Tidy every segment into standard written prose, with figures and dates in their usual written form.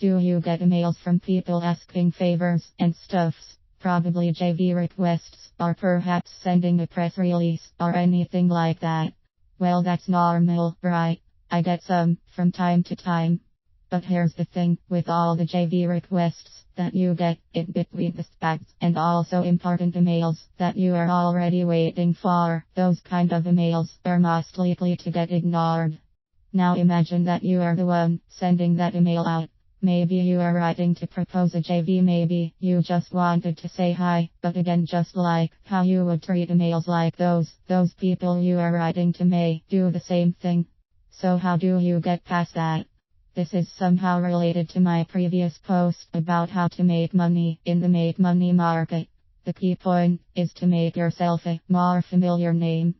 Do you get emails from people asking favors and stuffs? Probably JV requests, or perhaps sending a press release, or anything like that. Well, that's normal, right? I get some, from time to time. But here's the thing, with all the JV requests that you get in between the spams and also important emails that you are already waiting for, those kind of emails are most likely to get ignored. Now imagine that you are the one sending that email out. Maybe you are writing to propose a JV, maybe you just wanted to say hi, but again, just like how you would treat emails like those people you are writing to may do the same thing. So how do you get past that? This is somehow related to my previous post about how to make money in the make money market. The key point is to make yourself a more familiar name.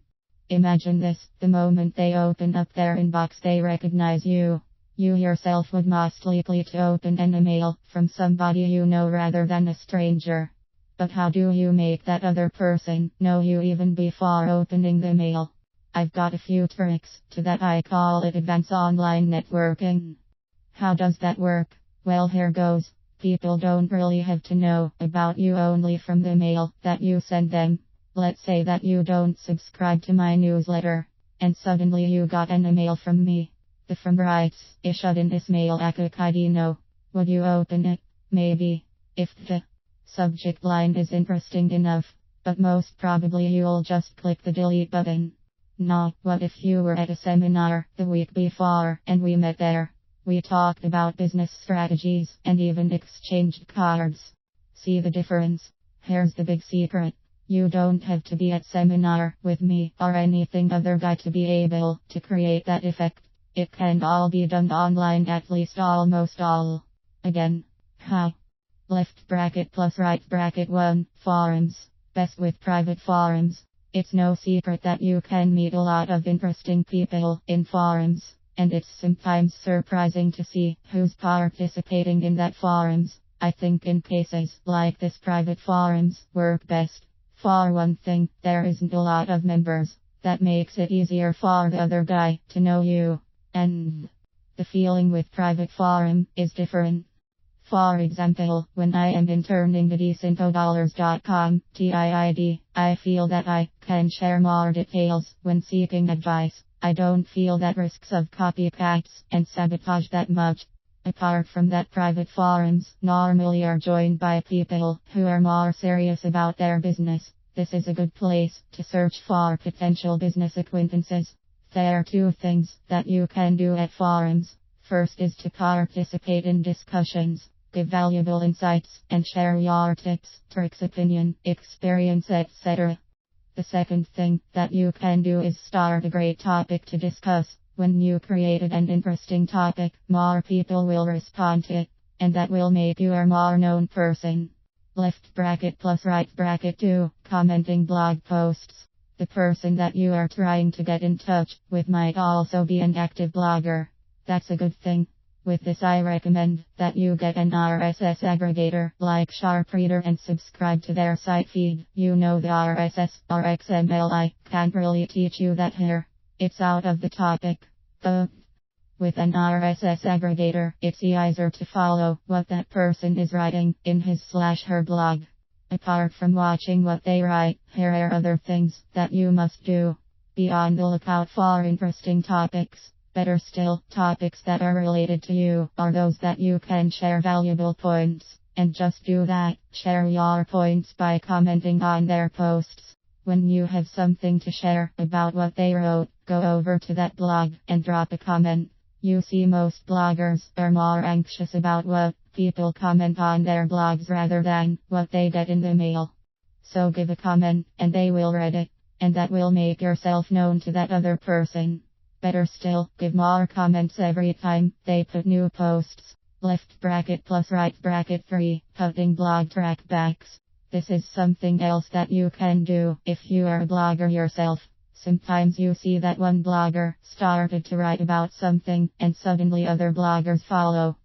Imagine this, the moment they open up their inbox they recognize you. You yourself would most likely to open an email from somebody you know rather than a stranger. But how do you make that other person know you even before opening the mail? I've got a few tricks to that. I call it advanced online networking. How does that work? Well, here goes. People don't really have to know about you only from the mail that you send them. Let's say that you don't subscribe to my newsletter, and suddenly you got an email from me. The firm writes, "Issued in this mail Akakidino." Would you open it? Maybe. If the subject line is interesting enough. But most probably you'll just click the delete button. Now, what if you were at a seminar the week before and we met there? We talked about business strategies and even exchanged cards. See the difference? Here's the big secret. You don't have to be at seminar with me or anything other guy to be able to create that effect. It can all be done online, at least almost all. Again, how? Left bracket plus right bracket 1, forums. Best with private forums. It's no secret that you can meet a lot of interesting people in forums. And it's sometimes surprising to see who's participating in that forums. I think in cases like this, private forums work best. For one thing, there isn't a lot of members. That makes it easier for the other guy to know you. And the feeling with private forum is different. For example, when I am interning the decentdollars.com TIID, I feel that I can share more details when seeking advice. I don't feel that risks of copycats and sabotage that much. Apart from that, private forums normally are joined by people who are more serious about their business. This is a good place to search for potential business acquaintances. There are two things that you can do at forums. First is to participate in discussions, give valuable insights, and share your tips, tricks, opinion, experience, etc. The second thing that you can do is start a great topic to discuss. When you created an interesting topic, more people will respond to it, and that will make you a more known person. Left bracket plus right bracket 2, commenting blog posts. The person that you are trying to get in touch with might also be an active blogger. That's a good thing. With this, I recommend that you get an RSS aggregator like Sharpreader and subscribe to their site feed. You know, the RSS or XML, I can't really teach you that here. It's out of the topic. But with an RSS aggregator, it's easier to follow what that person is writing in his/her blog. Apart from watching what they write, here are other things that you must do. Be on the lookout for interesting topics. Better still, topics that are related to you, or those that you can share valuable points. And just do that. Share your points by commenting on their posts. When you have something to share about what they wrote, go over to that blog and drop a comment. You see, most bloggers are more anxious about what people comment on their blogs rather than what they get in the mail. So give a comment and they will read it, and that will make yourself known to that other person. Better still, give more comments every time they put new posts. Left bracket plus right bracket 3, putting blog trackbacks. This is something else that you can do if you are a blogger yourself. Sometimes you see that one blogger started to write about something and suddenly other bloggers follow.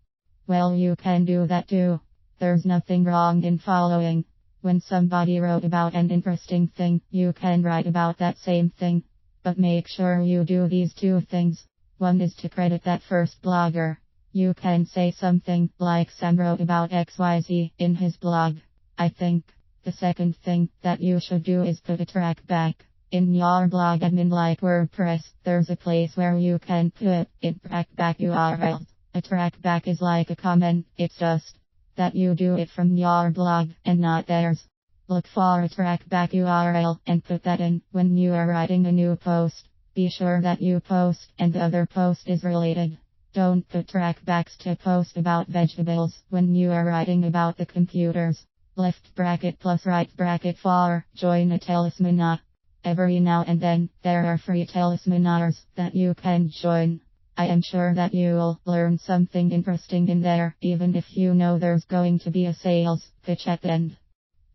Well, you can do that too. There's nothing wrong in following. When somebody wrote about an interesting thing, you can write about that same thing. But make sure you do these two things. One is to credit that first blogger. You can say something like Sam wrote about XYZ in his blog. I think the second thing that you should do is put a track back. In your blog admin like WordPress, there's a place where you can put in trackback URL. A trackback is like a comment, it's just that you do it from your blog and not theirs. Look for a trackback URL and put that in when you are writing a new post. Be sure that you post and the other post is related. Don't put trackbacks to post about vegetables when you are writing about the computers. Left bracket plus right bracket for join a talisman. Every now and then, there are free talismanars that you can join. I am sure that you'll learn something interesting in there, even if you know there's going to be a sales pitch at the end.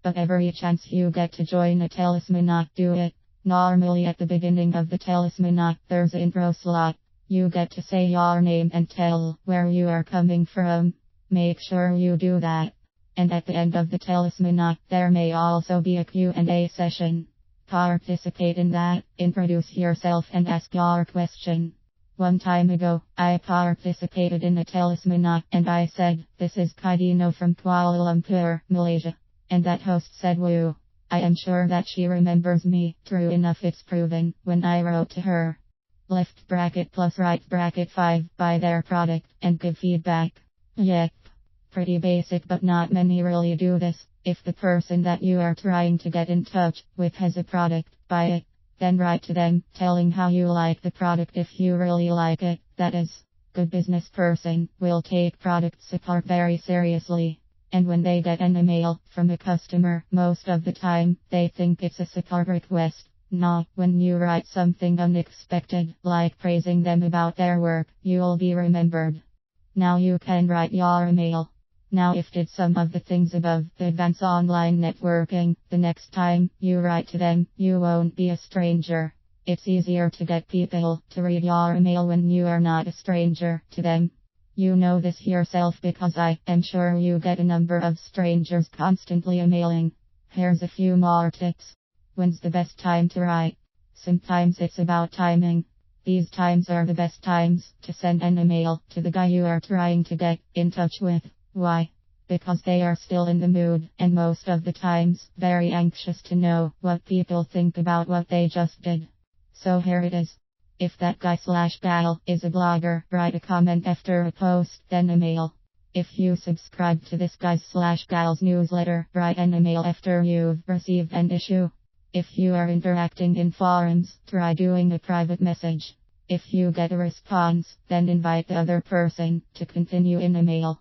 But every chance you get to join a talisman, do it. Normally at the beginning of the talisman, there's an intro slot. You get to say your name and tell where you are coming from. Make sure you do that. And at the end of the talisman, there may also be a Q&A session. Participate in that, introduce yourself and ask your question. One time ago, I participated in a talisman and I said, "This is Kadino from Kuala Lumpur, Malaysia." And that host said, "Woo." I am sure that she remembers me. True enough, it's proven when I wrote to her. Left bracket plus right bracket 5, buy their product and give feedback. Yep. Pretty basic, but not many really do this. If the person that you are trying to get in touch with has a product, buy it. Then write to them, telling how you like the product if you really like it. That is, good business person will take product support very seriously. And when they get an email from a customer, most of the time, they think it's a support request. Not when you write something unexpected, like praising them about their work, you'll be remembered. Now you can write your email. Now if did some of the things above the advance online networking, the next time you write to them, you won't be a stranger. It's easier to get people to read your email when you are not a stranger to them. You know this yourself because I am sure you get a number of strangers constantly emailing. Here's a few more tips. When's the best time to write? Sometimes it's about timing. These times are the best times to send an email to the guy you are trying to get in touch with. Why? Because they are still in the mood, and most of the times, very anxious to know what people think about what they just did. So here it is. If that guy/gal is a blogger, write a comment after a post, then a mail. If you subscribe to this guy/gal's newsletter, write an email after you've received an issue. If you are interacting in forums, try doing a private message. If you get a response, then invite the other person to continue in a mail.